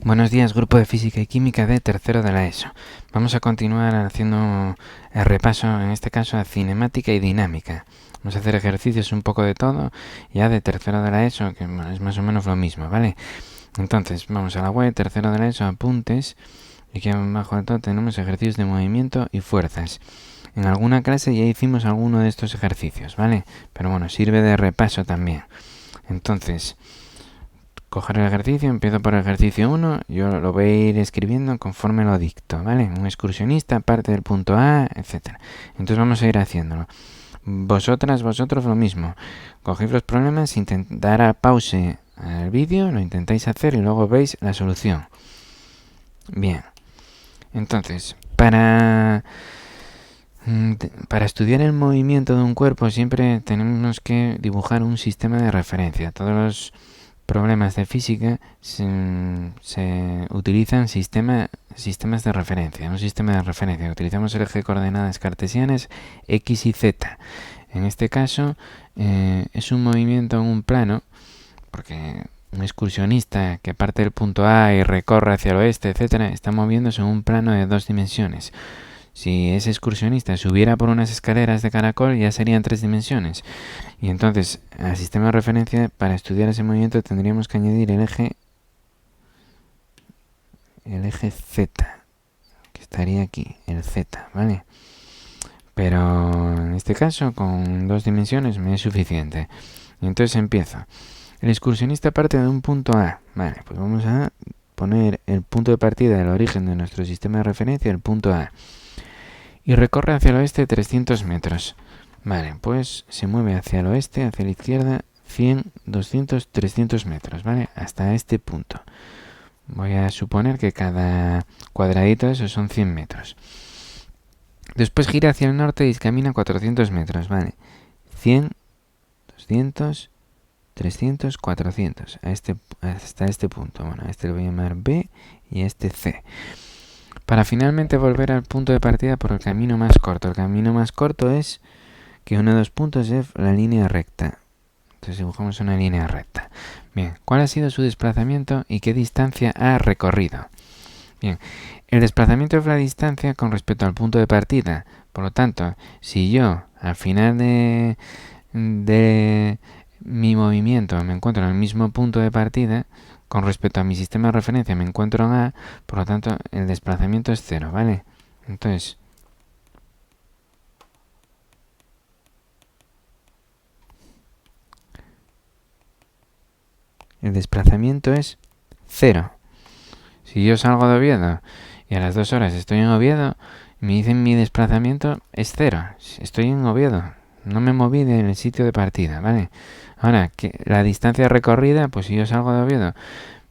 Buenos días, grupo de Física y Química de tercero de la ESO. Vamos a continuar haciendo el repaso, en este caso, a cinemática y dinámica. Vamos a hacer ejercicios un poco de todo, ya de tercero de la ESO, que es más o menos lo mismo, ¿vale? Entonces, vamos a la web, tercero de la ESO, apuntes, y aquí abajo de todo tenemos ejercicios de movimiento y fuerzas. En alguna clase ya hicimos alguno de estos ejercicios, ¿vale? Pero bueno, sirve de repaso también. Entonces, coger el ejercicio, empiezo por el ejercicio 1, yo lo voy a ir escribiendo conforme lo dicto, ¿vale? Un excursionista parte del punto A, etc. Entonces vamos a ir haciéndolo. Vosotros lo mismo. Cogéis los problemas, dar a pause al vídeo, lo intentáis hacer y luego veis la solución. Bien. Entonces, para estudiar el movimiento de un cuerpo siempre tenemos que dibujar un sistema de referencia. Todos los problemas de física se utilizan sistemas de referencia. Un sistema de referencia. Utilizamos el eje de coordenadas cartesianas X y Z. En este caso es un movimiento en un plano, porque un excursionista que parte del punto A y recorre hacia el oeste, etcétera, está moviéndose en un plano de 2 dimensiones. Si ese excursionista subiera por unas escaleras de caracol, ya serían 3 dimensiones. Y entonces, al sistema de referencia, para estudiar ese movimiento tendríamos que añadir el eje Z, que estaría aquí, el Z, ¿vale? Pero en este caso, con 2 dimensiones me es suficiente. Y entonces empiezo. El excursionista parte de un punto A. Vale, pues vamos a poner el punto de partida del origen de nuestro sistema de referencia, el punto A. Y recorre hacia el oeste 300 metros. Vale, pues se mueve hacia el oeste, hacia la izquierda, 100, 200, 300 metros, ¿vale? Hasta este punto. Voy a suponer que cada cuadradito de esos son 100 metros. Después gira hacia el norte y camina 400 metros, ¿vale? 100, 200, 300, 400, hasta este punto. Bueno, a este lo voy a llamar B y a este C. Para finalmente volver al punto de partida por el camino más corto. El camino más corto es que uno de los puntos es la línea recta. Entonces dibujamos una línea recta. Bien, ¿cuál ha sido su desplazamiento y qué distancia ha recorrido? Bien, el desplazamiento es la distancia con respecto al punto de partida. Por lo tanto, si yo al final de mi movimiento me encuentro en el mismo punto de partida, con respecto a mi sistema de referencia me encuentro en A, por lo tanto el desplazamiento es 0, ¿vale? Entonces, el desplazamiento es 0. Si yo salgo de Oviedo y a las 2 horas estoy en Oviedo, me dicen mi desplazamiento es 0. Estoy en Oviedo, no me moví del sitio de partida, ¿vale? Ahora, la distancia recorrida, pues si yo salgo de Oviedo,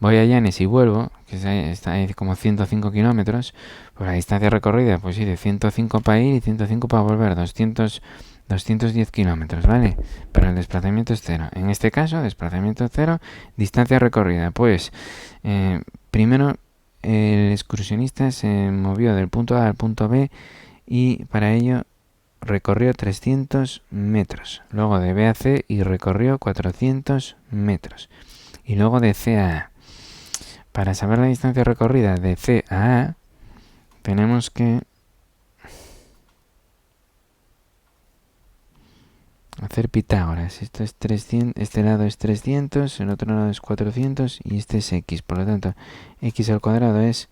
voy a Llanes y vuelvo, que está ahí como 105 kilómetros, pues la distancia recorrida, pues sí, de 105 para ir y 105 para volver, 210 kilómetros, ¿vale? Pero el desplazamiento es 0. En este caso, desplazamiento 0, distancia recorrida. Pues, primero, el excursionista se movió del punto A al punto B y para ello recorrió 300 metros. Luego de B a C y recorrió 400 metros. Y luego de C a A. Para saber la distancia recorrida de C a A, tenemos que hacer Pitágoras. Esto es 300, este lado es 300, el otro lado es 400 y este es X. Por lo tanto, X al cuadrado es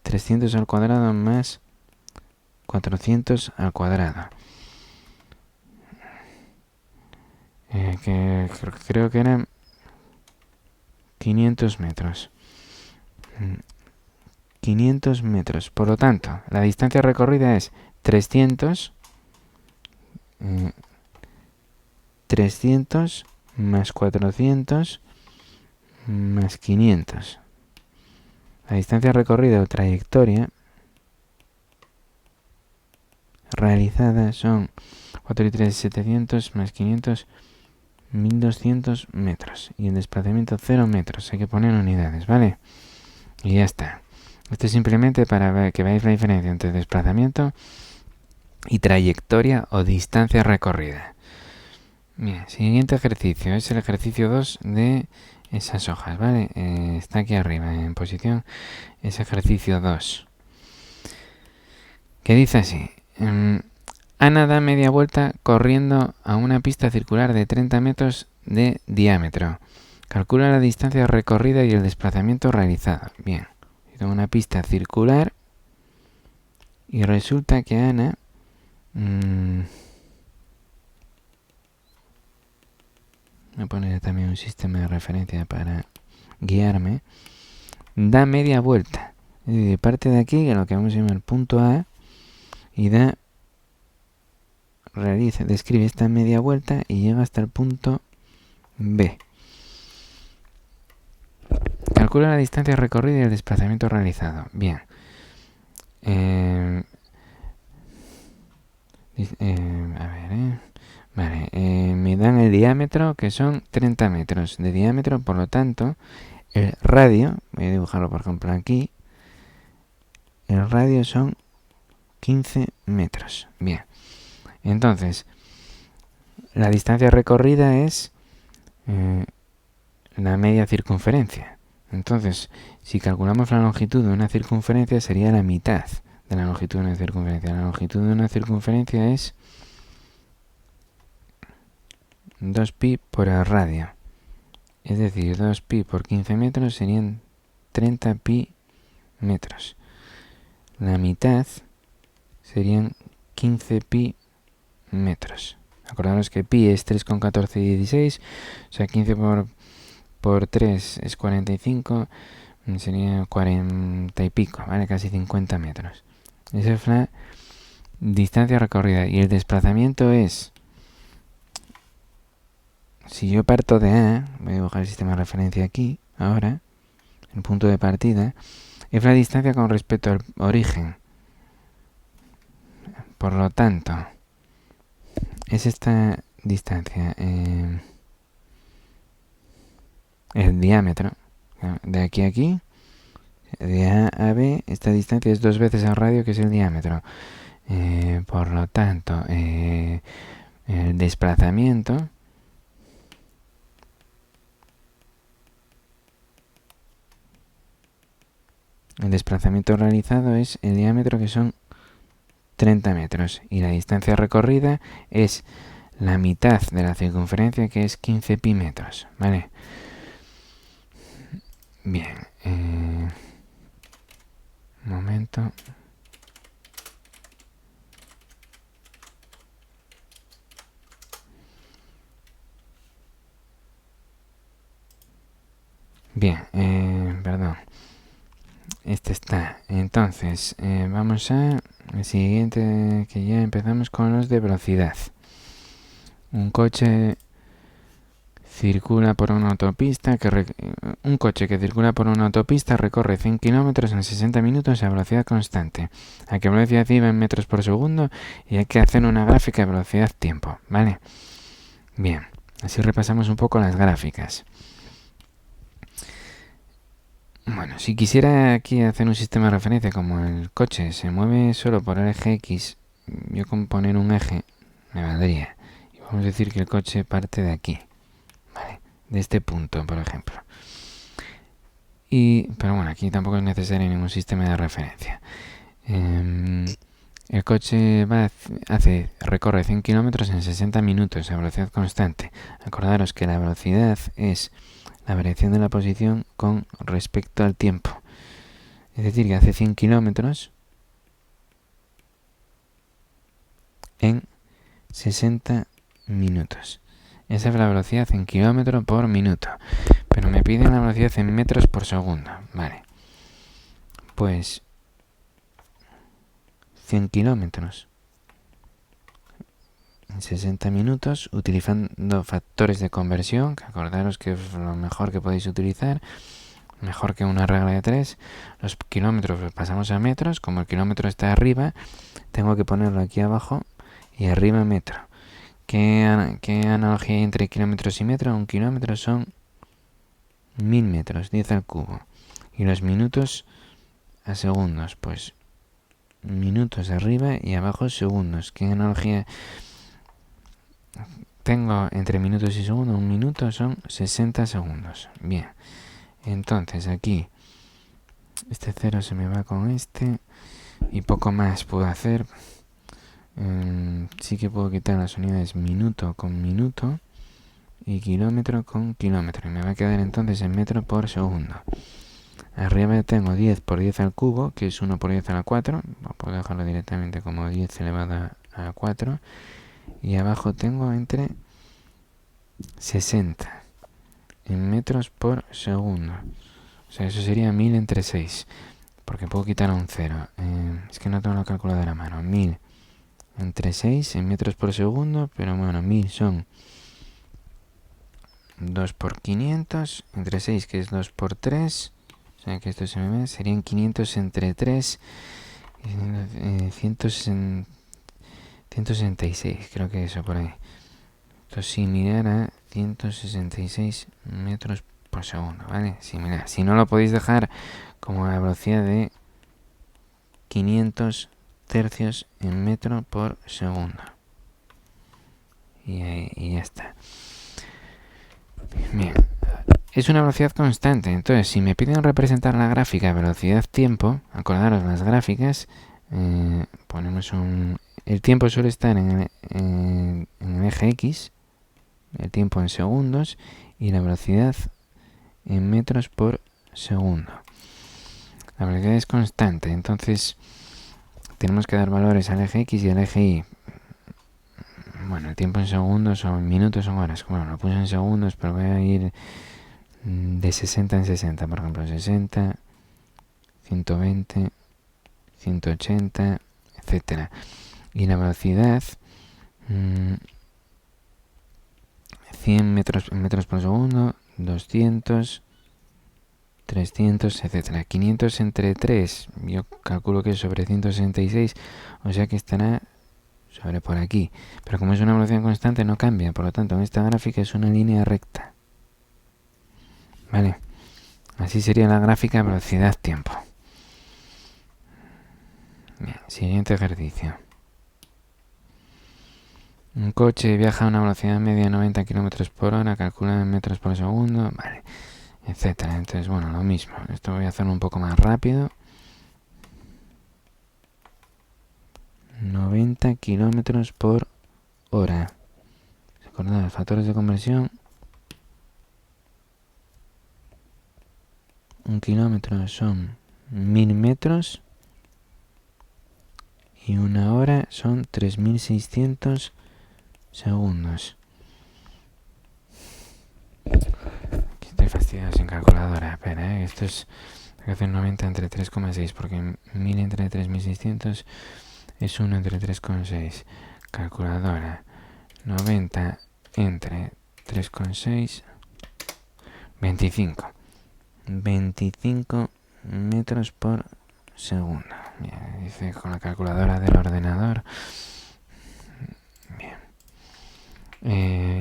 300 al cuadrado más 400 al cuadrado. Que creo que eran 500 metros. 500 metros. Por lo tanto, la distancia recorrida es 300 más 400 más 500. La distancia recorrida o trayectoria realizada son 4 y 3, 700 más 500, 1200 metros. Y el desplazamiento 0 metros. Hay que poner unidades, ¿vale? Y ya está. Esto es simplemente para que veáis la diferencia entre desplazamiento y trayectoria o distancia recorrida. Bien, siguiente ejercicio. Es el ejercicio 2 de esas hojas, ¿vale? Está aquí arriba, en posición, es ejercicio 2. Que dice así. Ana da media vuelta corriendo a una pista circular de 30 metros de diámetro. Calcula la distancia recorrida y el desplazamiento realizado. Bien, tengo una pista circular y resulta que Ana... voy a poner también un sistema de referencia para guiarme. Da media vuelta. Es decir, parte de aquí, que lo que vamos a llamar punto A, y describe esta media vuelta y llega hasta el punto B. Calcula la distancia recorrida y el desplazamiento realizado. Bien. Vale, me dan el diámetro, que son 30 metros de diámetro, por lo tanto, el radio, voy a dibujarlo por ejemplo aquí, el radio son 15 metros. Bien, entonces, la distancia recorrida es la media circunferencia. Entonces, si calculamos la longitud de una circunferencia, sería la mitad de la longitud de una circunferencia. La longitud de una circunferencia es 2pi por el radio. Es decir, 2pi por 15 metros serían 30pi metros. La mitad serían 15pi metros. Acordaros que pi es 3,1416, o sea, 15 por 3 es 45, sería 40 y pico, ¿vale? Casi 50 metros. Esa es la distancia recorrida. Y el desplazamiento es... Si yo parto de A, voy a dibujar el sistema de referencia aquí, ahora, el punto de partida, es la distancia con respecto al origen. Por lo tanto, es esta distancia, el diámetro, de aquí a aquí, de A a B, esta distancia es 2 veces el radio, que es el diámetro. Por lo tanto, el desplazamiento realizado es el diámetro, que son 30 metros, y la distancia recorrida es la mitad de la circunferencia, que es 15 pi metros, ¿vale? Bien, un momento. Bien, perdón. Este está. Entonces, vamos a el siguiente, que ya empezamos con los de velocidad. Un coche circula por una autopista un coche que circula por una autopista recorre 100 kilómetros en 60 minutos a velocidad constante. ¿A qué velocidad iba en metros por segundo? Y hay que hacer una gráfica de velocidad-tiempo, ¿vale? Bien, así repasamos un poco las gráficas. Bueno, si quisiera aquí hacer un sistema de referencia, como el coche se mueve solo por el eje X, yo con poner un eje me valdría. Y vamos a decir que el coche parte de aquí, ¿vale? De este punto, por ejemplo. Pero bueno, aquí tampoco es necesario ningún sistema de referencia. El coche recorre 100 kilómetros en 60 minutos a velocidad constante. Acordaros que la velocidad es la variación de la posición con respecto al tiempo. Es decir, que hace 100 kilómetros en 60 minutos. Esa es la velocidad en kilómetro por minuto. Pero me piden la velocidad en metros por segundo. Vale. Pues 100 kilómetros en 60 minutos, utilizando factores de conversión, que acordaros que es lo mejor que podéis utilizar, mejor que una regla de 3. Los kilómetros los pasamos a metros. Como el kilómetro está arriba, tengo que ponerlo aquí abajo y arriba metro. ¿Qué analogía hay entre kilómetros y metro? Un kilómetro son 1000 metros, 10 al cubo. Y los minutos a segundos, pues minutos arriba y abajo segundos. ¿Qué analogía? tengo entre minutos y segundos, un minuto son 60 segundos. Bien, entonces aquí este 0 se me va con este y poco más puedo hacer. Sí que puedo quitar las unidades minuto con minuto y kilómetro con kilómetro, y me va a quedar entonces en metro por segundo. Arriba tengo 10 por 10 al cubo, que es 1 por 10 a la 4. Puedo dejarlo directamente como 10 elevado a 4. Y abajo tengo entre 60 en metros por segundo. O sea, eso sería 1000 entre 6. Porque puedo quitar un 0. Es que no tengo la calculadora a mano. 1000 entre 6 en metros por segundo. Pero bueno, 1000 son 2 por 500. Entre 6, que es 2 por 3. O sea que esto se me ve. Serían 500 entre 3. 166, creo que eso por ahí. Esto es similar a 166 metros por segundo, ¿vale? Similar. Si no, lo podéis dejar como a la velocidad de 500 tercios en metro por segundo. Y ya está. Bien. Es una velocidad constante. Entonces, si me piden representar la gráfica velocidad-tiempo, acordaros las gráficas, ponemos el tiempo suele estar en el eje X, el tiempo en segundos, y la velocidad en metros por segundo. La velocidad es constante, entonces tenemos que dar valores al eje X y al eje Y. Bueno, el tiempo en segundos o en minutos o en horas. Bueno, lo puse en segundos, pero voy a ir de 60 en 60. Por ejemplo, 60, 120, 180, etcétera. Y la velocidad 100 metros por segundo, 200, 300, etcétera. 500 entre 3, yo calculo que es sobre 166, o sea que estará sobre por aquí. Pero como es una velocidad constante no cambia, por lo tanto en esta gráfica es una línea recta. Vale, así sería la gráfica velocidad-tiempo. Bien, siguiente ejercicio. Un coche viaja a una velocidad media de 90 km por hora, calculada en metros por segundo, vale, etcétera. Entonces, bueno, lo mismo. Esto voy a hacerlo un poco más rápido. 90 km por hora. Recordad, los factores de conversión. 1 kilómetro son 1000 metros. Y una hora son 3600 segundos. Aquí estoy fastidiado sin calculadora. Espera, esto es... Hay que hacer 90 entre 3,6 porque 1000 entre 3600 es 1 entre 3,6. Calculadora. 90 entre 3,6. 25. 25 metros por segundo. Bien, dice con la calculadora del ordenador. Bien.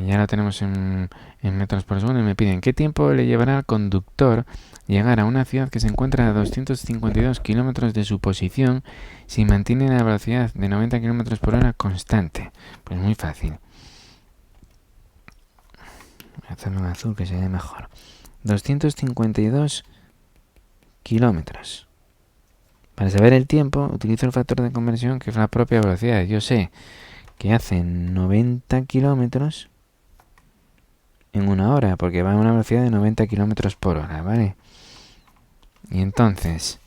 Ya lo tenemos en metros por segundo y me piden ¿qué tiempo le llevará al conductor llegar a una ciudad que se encuentra a 252 kilómetros de su posición si mantiene la velocidad de 90 kilómetros por hora constante? Pues muy fácil. Voy a hacerlo en azul que se ve mejor. 252 kilómetros. Para saber el tiempo utilizo el factor de conversión que es la propia velocidad. Yo sé que hace 90 kilómetros en una hora, porque va a una velocidad de 90 kilómetros por hora, ¿vale? Y entonces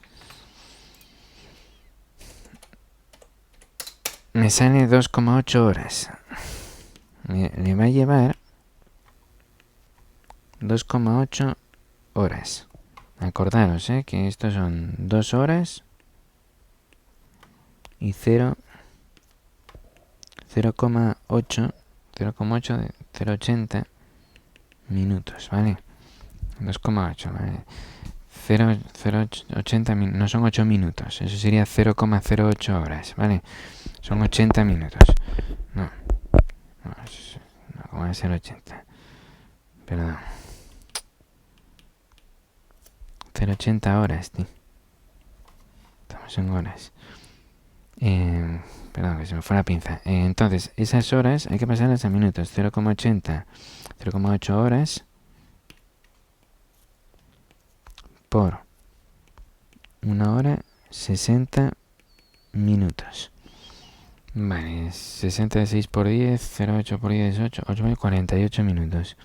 me sale 2,8 horas. Le va a llevar 2,8 horas. Acordaros, que estos son 2 horas y 0,80 minutos, ¿vale? 2,8, ¿vale? 0,80 minutos, no son 8 minutos, eso sería 0,08 horas, ¿vale? Son 80 minutos. No, ¿cómo va a ser 80? Perdón. 0,80 horas, tío. Estamos en horas. Perdón, que se me fue la pinza. Entonces, esas horas hay que pasarlas a minutos. 0,80, 0,8 horas por 1 hora, 60 minutos. Vale, 66 por 10, 0,8 por 10 es 8, 8, 48 minutos.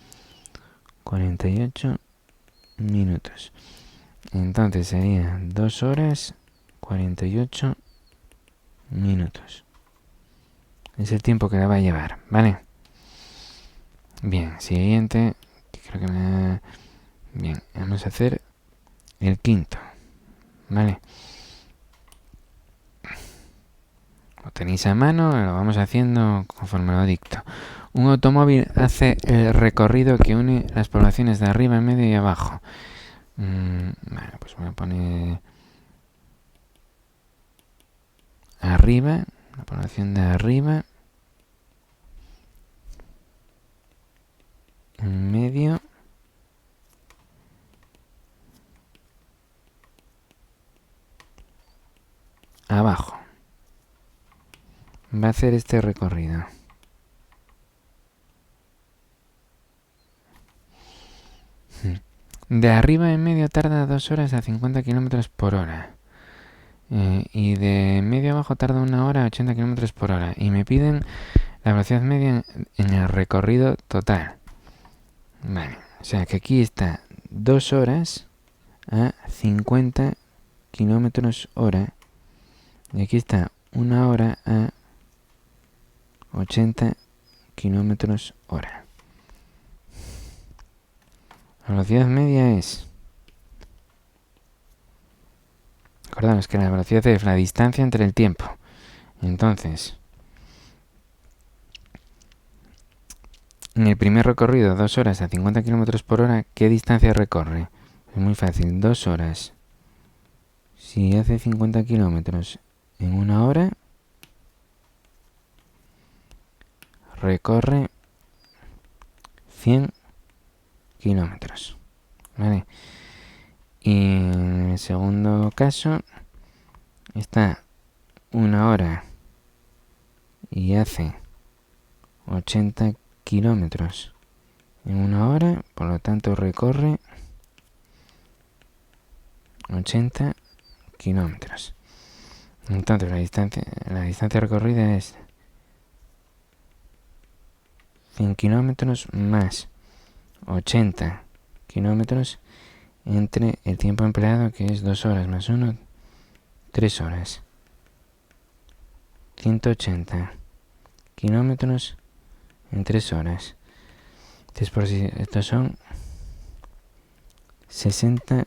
48 minutos. Entonces sería 2 horas, 48 minutos. Es el tiempo que le va a llevar, ¿vale? Bien, siguiente. Creo que me... Bien, vamos a hacer el quinto, ¿vale? Lo tenéis a mano, lo vamos haciendo conforme lo dicto. Un automóvil hace el recorrido que une las poblaciones de arriba, medio y abajo. Vale, pues voy a poner arriba, la población de arriba, en medio, abajo. Va a hacer este recorrido. De arriba en medio tarda 2 horas a 50 kilómetros por hora. Y de medio abajo tarda 1 hora a 80 kilómetros por hora. Y me piden la velocidad media en el recorrido total. Vale, o sea que aquí está 2 horas a 50 kilómetros hora. Y aquí está 1 hora a 80 kilómetros hora. La velocidad media es... Acordaos que la velocidad es la distancia entre el tiempo. Entonces, en el primer recorrido, 2 horas a 50 kilómetros por hora, ¿qué distancia recorre? Es muy fácil, 2 horas. Si hace 50 kilómetros en 1 hora, recorre 100 kilómetros. ¿Vale? Y en el segundo caso está 1 hora y hace 80 kilómetros en 1 hora, por lo tanto recorre 80 kilómetros. Entonces la distancia recorrida es 100 kilómetros más 80 kilómetros entre el tiempo empleado, que es 2 horas más 1, 3 horas. 180 kilómetros en 3 horas. Entonces, por si estos son 60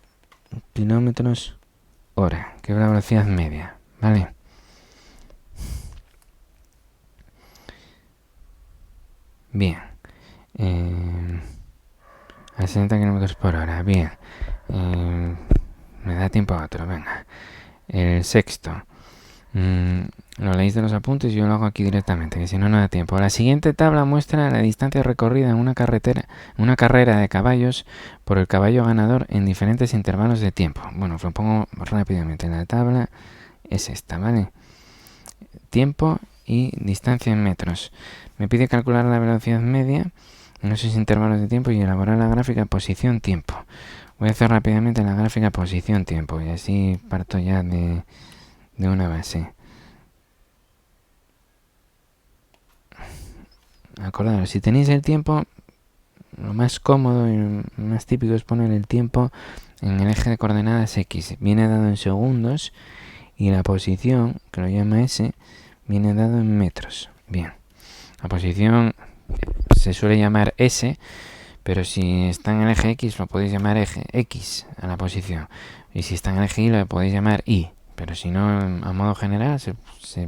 kilómetros hora, que es la velocidad media, ¿vale? Bien. A 60 kilómetros por hora, bien. Me da tiempo a otro, venga. El sexto. Lo leéis de los apuntes y yo lo hago aquí directamente, que si no, no da tiempo. La siguiente tabla muestra la distancia recorrida en una carrera de caballos por el caballo ganador en diferentes intervalos de tiempo. Bueno, os lo pongo rápidamente. La tabla es esta, ¿vale? Tiempo y distancia en metros. Me pide calcular la velocidad media en esos intervalos de tiempo y elaborar la gráfica posición-tiempo. Voy a hacer rápidamente la gráfica posición-tiempo y así parto ya de una base. Acordaros, si tenéis el tiempo, lo más cómodo y más típico es poner el tiempo en el eje de coordenadas X. Viene dado en segundos y la posición, que lo llama S, viene dado en metros. Bien, la posición se suele llamar S, pero si está en el eje X lo podéis llamar eje X a la posición. Y si está en el eje Y lo podéis llamar Y. Pero si no, a modo general se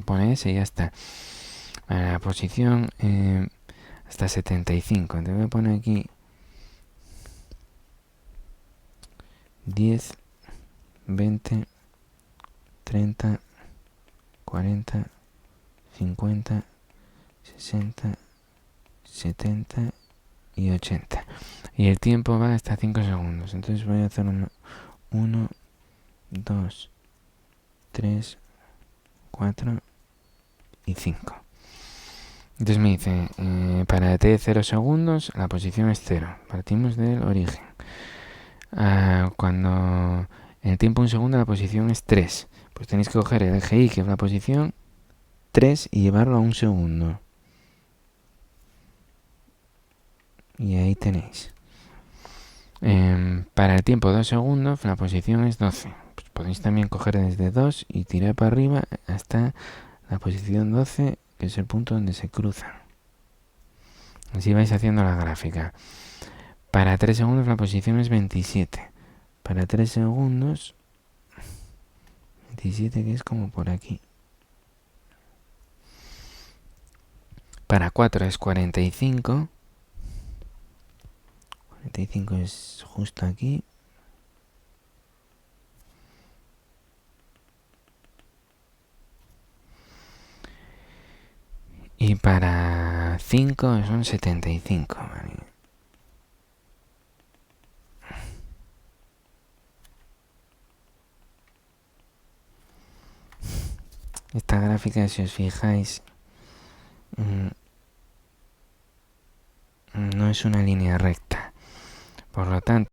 pone S y ya está. A la posición hasta 75. Entonces voy a poner aquí 10, 20, 30, 40, 50, 60, 70 y 80. Y el tiempo va hasta 5 segundos. Entonces voy a hacer 1, 2, 3, 4 y 5. Entonces me dice, para t 0 segundos, la posición es 0. Partimos del origen. Cuando en el tiempo 1 segundo la posición es 3. Pues tenéis que coger el eje y, que es la posición 3, y llevarlo a 1 segundo. Y ahí tenéis. Para el tiempo 2 segundos, la posición es 12. Pues podéis también coger desde 2 y tirar para arriba hasta la posición 12, que es el punto donde se cruzan. Así vais haciendo la gráfica. Para 3 segundos la posición es 27. Para 3 segundos, 27, que es como por aquí. Para 4 es 45. 45 es justo aquí. Y para 5 son 75, ¿vale? Esta gráfica, si os fijáis, no es una línea recta. Por lo tanto,